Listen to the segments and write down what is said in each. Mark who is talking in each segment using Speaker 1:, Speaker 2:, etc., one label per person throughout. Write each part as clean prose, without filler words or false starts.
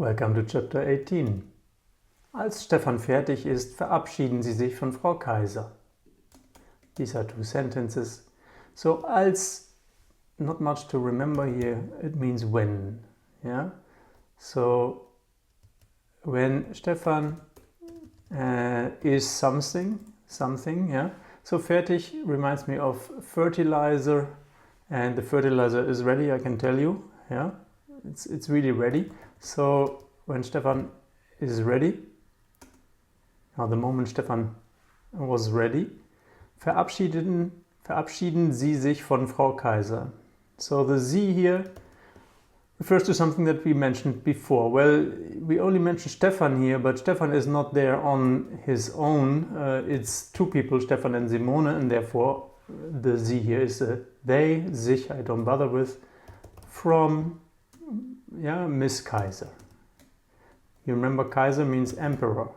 Speaker 1: Welcome to Chapter 18. Als Stefan fertig ist, verabschieden Sie sich von Frau Kaiser. These are two sentences. So, als, not much to remember here, it means when. Yeah? So, when Stefan is something, yeah? So, fertig reminds me of fertilizer, and the fertilizer is ready, I can tell you. Yeah? It's really ready. So, when Stefan is ready, now the moment Stefan was ready, verabschieden Sie sich von Frau Kaiser. So the Sie here refers to something that we mentioned before. Well, we only mentioned Stefan here, but Stefan is not there on his own. It's two people, Stefan and Simone, and therefore the Sie here is a they, sich I don't bother with, from Miss Kaiser. You remember Kaiser means emperor.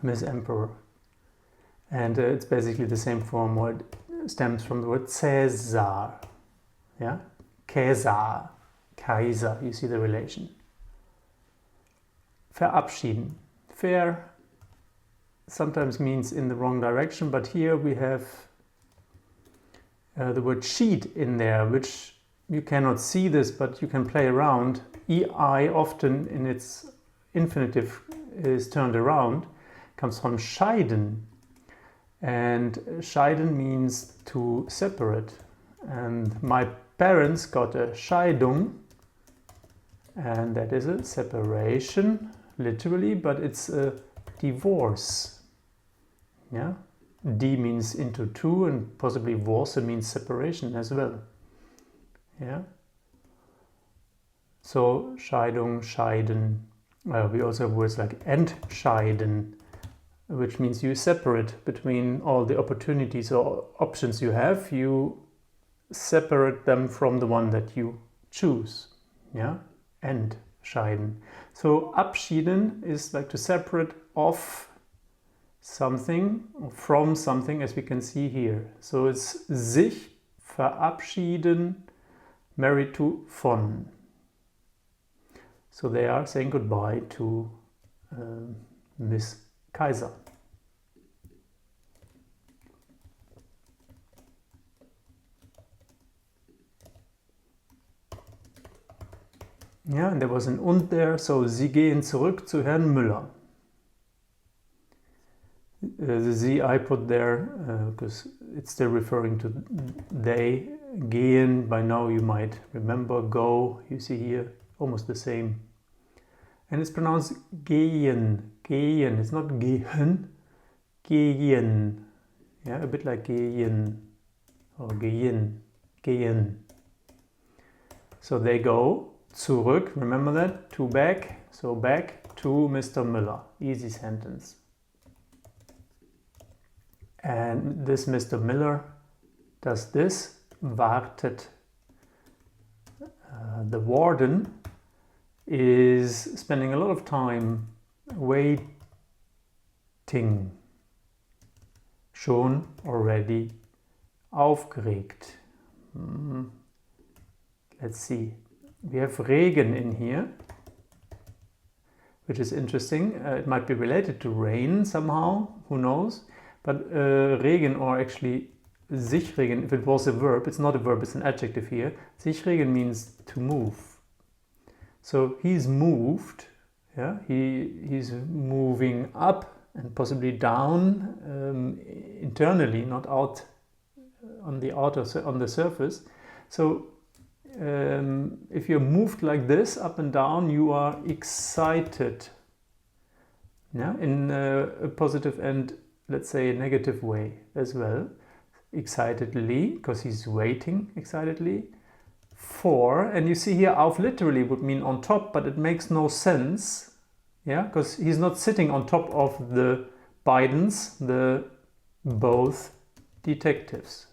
Speaker 1: Miss Emperor. And it's basically the same form, what stems from the word Caesar. Yeah? Caesar. Kaiser. You see the relation. Verabschieden. Ver sometimes means in the wrong direction, but here we have the word sheet in there, which you cannot see this, but you can play around. EI often in its infinitive is turned around, comes from scheiden. And scheiden means to separate. And my parents got a Scheidung, and that is a separation, literally, but it's a divorce. Yeah? Die means into two, and possibly Worse means separation as well. Yeah? So, Scheidung, scheiden. We also have words like entscheiden, which means you separate between all the opportunities or options you have. You separate them from the one that you choose. Yeah? Entscheiden. So, abschieden is like to separate off something from something, as we can see here. So, it's sich verabschieden, married to von. So they are saying goodbye to Miss Kaiser. Yeah, and there was an und there, so Sie gehen zurück zu Herrn Müller. The Sie I put there because it's still referring to they. Gehen, by now you might remember, go, you see here, almost the same. And it's pronounced gehen, gehen, it's not gehen, gehen. Yeah, a bit like gehen, or gehen, gehen. So they go, zurück, remember that, to back, so back to Mr. Müller, easy sentence. And this Mr. Miller does this, wartet. The warden is spending a lot of time waiting. Schon, already, aufgeregt. Let's see. We have Regen in here, which is interesting. It might be related to rain somehow, who knows? But Regen, or actually sich regen, if it was a verb, it's not a verb, it's an adjective here. Sich regen means to move. So he's moved, yeah? He's moving up and possibly down internally, not out on the surface. So if you're moved like this, up and down, you are excited. Yeah? In a positive and, let's say, a negative way as well. Excitedly, because he's waiting excitedly for, and you see here auf literally would mean on top, but it makes no sense, yeah, because he's not sitting on top of the Bidens, the both detectives.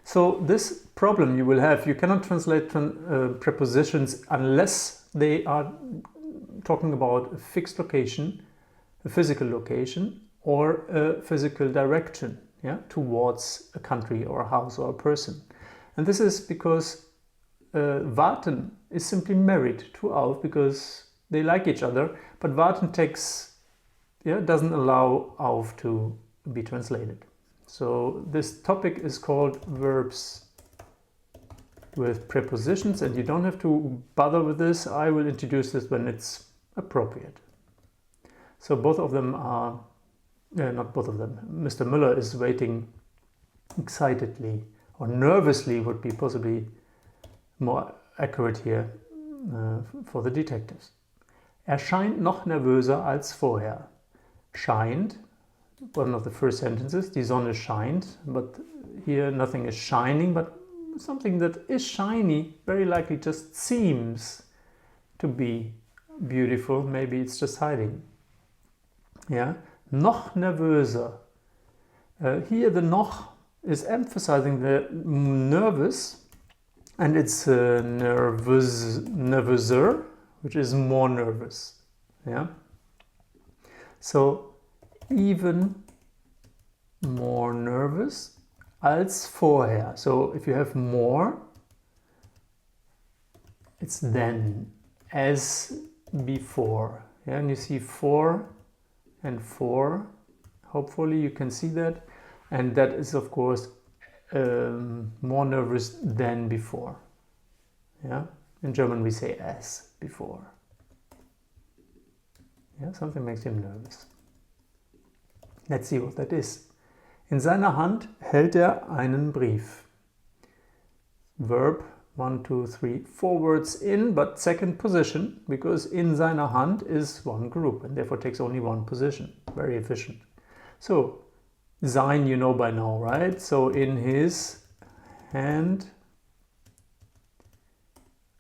Speaker 1: So this problem you will have, you cannot translate prepositions unless they are talking about a fixed location, a physical location, or a physical direction, yeah, towards a country or a house or a person. And this is because warten is simply married to auf because they like each other, but warten doesn't allow auf to be translated. So this topic is called verbs with prepositions, and you don't have to bother with this. I will introduce this when it's appropriate. So both of them are, not both of them, Mr. Müller is waiting excitedly, or nervously would be possibly more accurate here for the detectives. Er scheint noch nervöser als vorher. Scheint, one of the first sentences, die Sonne scheint, but here nothing is shining, but something that is shiny very likely just seems to be beautiful. Maybe it's just hiding. Yeah, noch nervöser. Here the noch is emphasizing the nervous, and it's nervöser, which is more nervous. Yeah. So even more nervous als vorher. So if you have more, it's then, as before. Yeah, and you see 4 and 4. Hopefully you can see that. And that is, of course, more nervous than before. Yeah, in German we say as before. Yeah, something makes him nervous. Let's see what that is. In seiner Hand hält er einen Brief. Verb 1, 2, 3, 4 words in, but second position, because in seiner Hand is one group and therefore takes only one position. Very efficient. So, sein you know by now, right? So in his hand,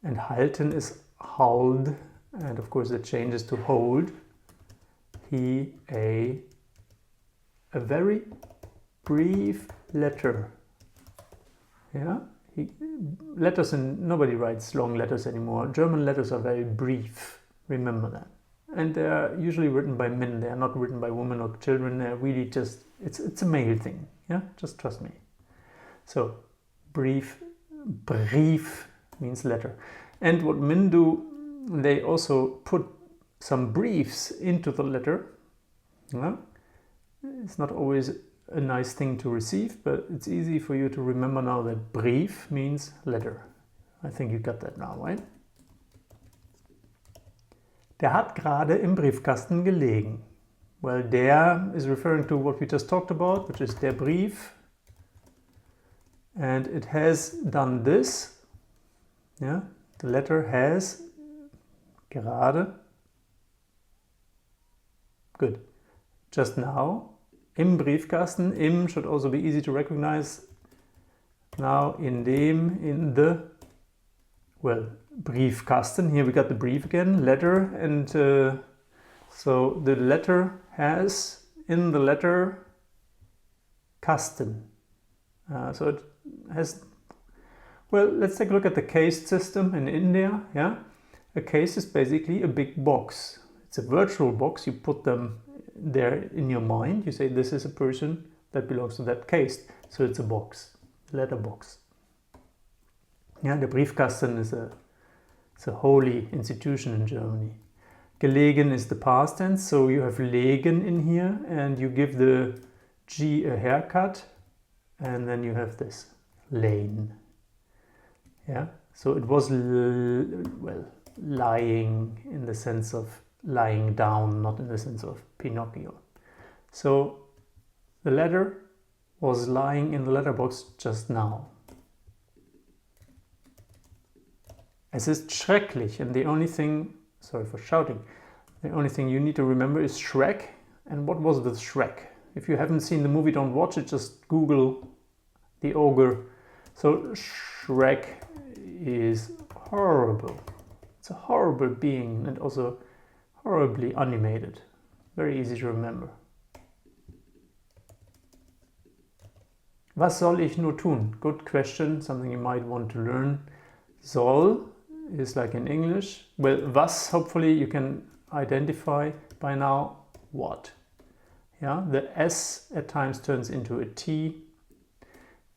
Speaker 1: and halten is hold, and of course it changes to hold. He a very brief letter. Yeah, letters, and nobody writes long letters anymore. German letters are very brief. Remember that. And they are usually written by men. They are not written by women or children. They're really just, it's a male thing. Yeah, just trust me. So brief means letter. And what men do, they also put some briefs into the letter. Yeah? It's not always a nice thing to receive, but it's easy for you to remember now that brief means letter. I think you got that now, right? Der hat gerade im Briefkasten gelegen. Well, der is referring to what we just talked about, which is der Brief. And it has done this. Yeah, the letter has gerade. Good. Just now. Im Briefkasten. Im should also be easy to recognize. Now in dem, in the, well, Briefkasten. Here we got the brief again, letter, and so the letter has in the letter Kasten. So it has, well, let's take a look at the case system in India. Yeah, a case is basically a big box. It's a virtual box. You put them there in your mind. You say this is a person that belongs to that case. So it's a box, letter box. Yeah, the Briefkasten is a holy institution in Germany. Gelegen is the past tense, so you have legen in here, and you give the G a haircut, and then you have this, lain. Yeah, so it was, well, lying in the sense of lying down, not in the sense of Pinocchio. So the letter was lying in the letterbox just now. Es ist schrecklich, and the only thing, sorry for shouting, the only thing you need to remember is Shrek. And what was with Shrek? If you haven't seen the movie, don't watch it, just Google the ogre. So Shrek is horrible. It's a horrible being and also horribly animated. Very easy to remember. Was soll ich nur tun? Good question, something you might want to learn. Soll is like in English. Well, was, hopefully you can identify by now what. Yeah, the S at times turns into a T.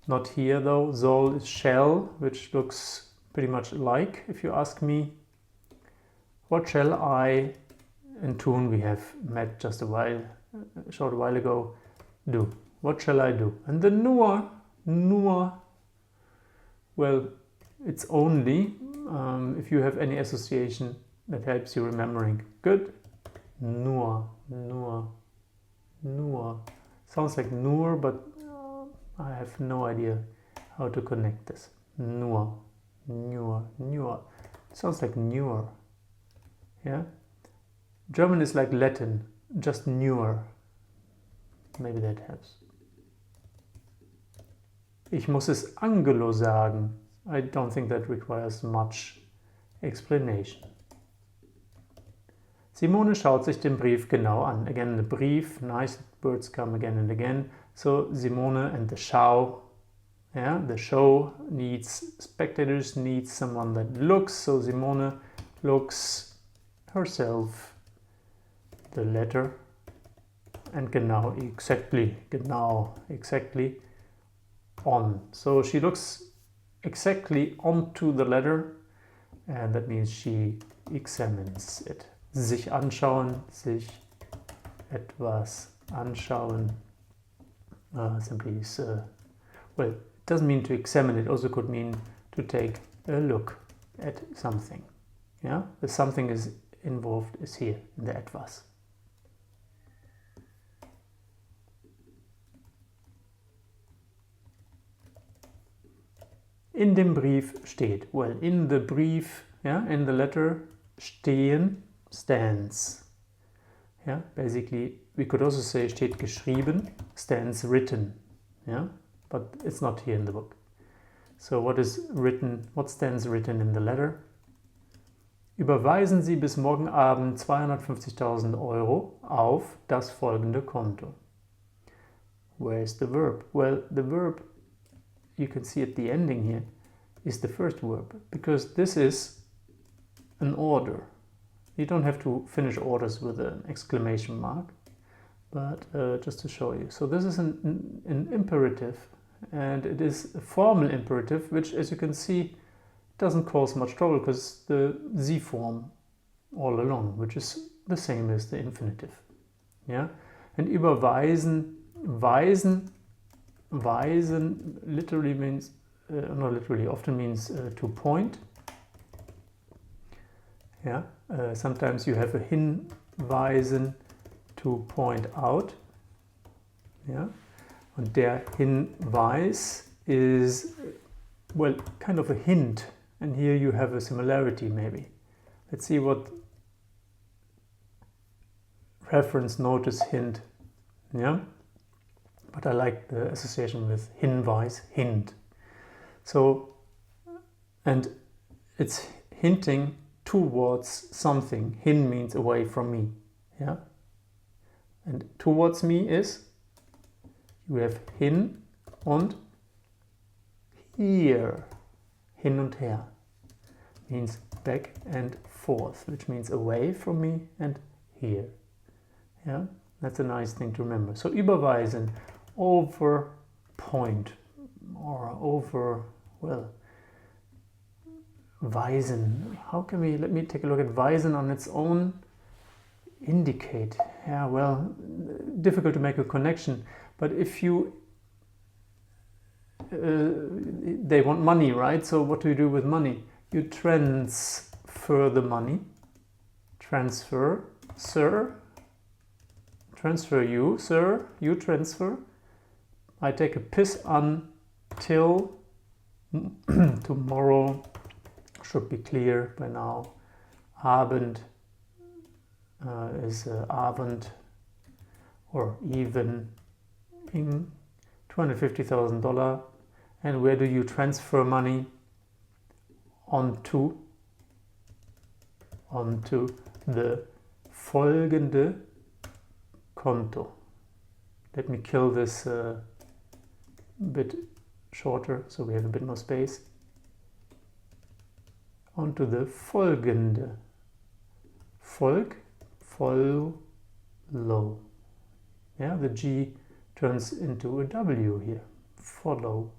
Speaker 1: Not here though. Soll is shall, which looks pretty much like, if you ask me. What shall I, in tune we have met just a short while ago, do? What shall I do? And the nur, well, it's only if you have any association that helps you remembering. Good. Nur. Sounds like nur, but I have no idea how to connect this. Nur. Sounds like newer. Yeah? German is like Latin, just newer. Maybe that helps. Ich muss es Angelo sagen. I don't think that requires much explanation. Simone schaut sich den Brief genau an. Again, the brief, nice words come again and again. So Simone and the show, yeah, the show needs spectators, needs someone that looks. So Simone looks herself the letter, and genau, exactly on. So she looks exactly onto the letter, and that means she examines it. Sich anschauen, sich etwas anschauen, simply is, well, it doesn't mean to examine, it also could mean to take a look at something. Yeah, the something is involved is here in the etwas. In dem Brief steht. Well, in the brief, yeah, in the letter, stehen, stands. Yeah, basically, we could also say steht geschrieben, stands written. Yeah, but it's not here in the book. So what is written, what stands written in the letter? Überweisen Sie bis morgen Abend 250.000 Euro auf das folgende Konto. Where is the verb? Well, the verb, you can see at the ending here, is the first verb, because this is an order. You don't have to finish orders with an exclamation mark, but just to show you. So this is an imperative, and it is a formal imperative, which, as you can see, doesn't cause much trouble because the Sie form all along, which is the same as the infinitive. Yeah, and überweisen, weisen literally means, not literally, often means to point. Yeah, sometimes you have a hinweisen, to point out. Yeah, und der Hinweis is, well, kind of a hint, and here you have a similarity maybe. Let's see what reference, notice, hint. Yeah, but I like the association with Hinweis, hint. So, and it's hinting towards something. Hin means away from me. Yeah, and towards me is, you have hin und here. Hin und her means back and forth, which means away from me and here. Yeah, that's a nice thing to remember. So überweisen, over point, or over, well, weisen. How can we, let me take a look at weisen on its own. Indicate. Yeah, well, difficult to make a connection, but if you they want money, right? So what do you do with money? You transfer the money. Transfer, sir. Transfer you, sir. You transfer. I take a piss until tomorrow. Should be clear by now. Abend is Abend, or even in $250,000. And where do you transfer money? Onto the folgende Konto. Let me kill this a bit shorter so we have a bit more space. Onto the folgende. Folg, follow. Yeah, the G turns into a W here. Follow.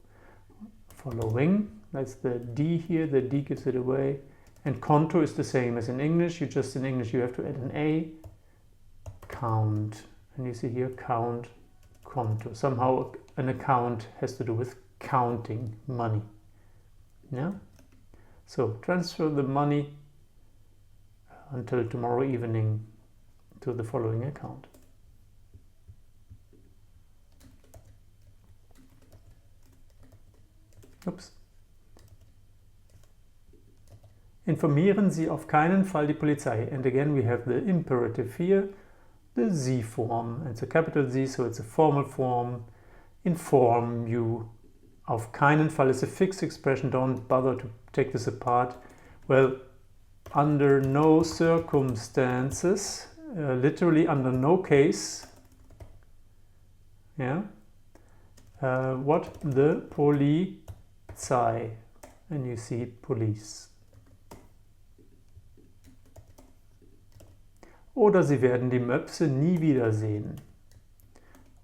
Speaker 1: Following, That's the D here, the D gives it away. And Konto is the same as in English, in English you have to add an A. Count, and you see here count, Konto. Somehow an account has to do with counting money. Yeah? So transfer the money until tomorrow evening to the following account. Oops. Informieren Sie auf keinen Fall die Polizei. And again we have the imperative here, the Z form. It's a capital Z, so it's a formal form. Inform you. Auf keinen Fall is a fixed expression. Don't bother to take this apart. Well, under no circumstances, literally under no case. Yeah. What? The Polizei. And you see police. Oder Sie werden die Möpse nie wiedersehen.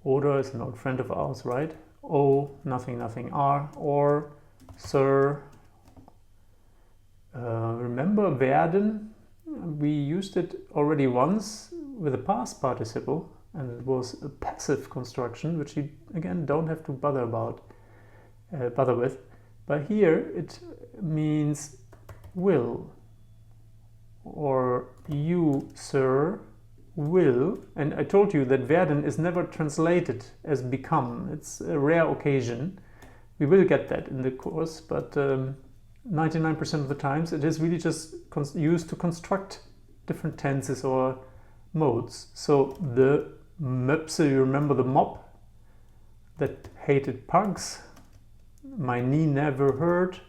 Speaker 1: Oder is an old friend of ours, right? O, nothing, nothing, R. Or, Sir. Remember werden? We used it already once with a past participle, and it was a passive construction, which you again don't have to bother with. But here it means will. Or you, sir, will. And I told you that werden is never translated as become. It's a rare occasion. We will get that in the course, but 99% of the times it is really just used to construct different tenses or modes. So the Möpse, you remember the mob that hated punks. My knee never hurt.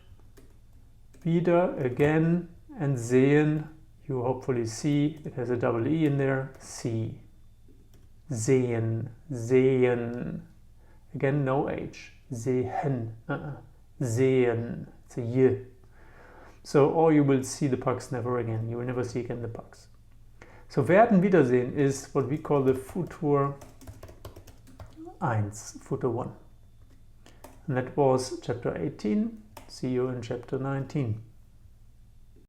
Speaker 1: Wieder, again, and sehen. You hopefully see, it has a double E in there, see. Sehen, sehen. Again, no H. Sehen, sehen, it's a Y. So, or you will see the pucks never again. You will never see again the pucks. So, werden wiedersehen is what we call the Futur 1, Futur 1. And that was chapter 18. See you in chapter 19.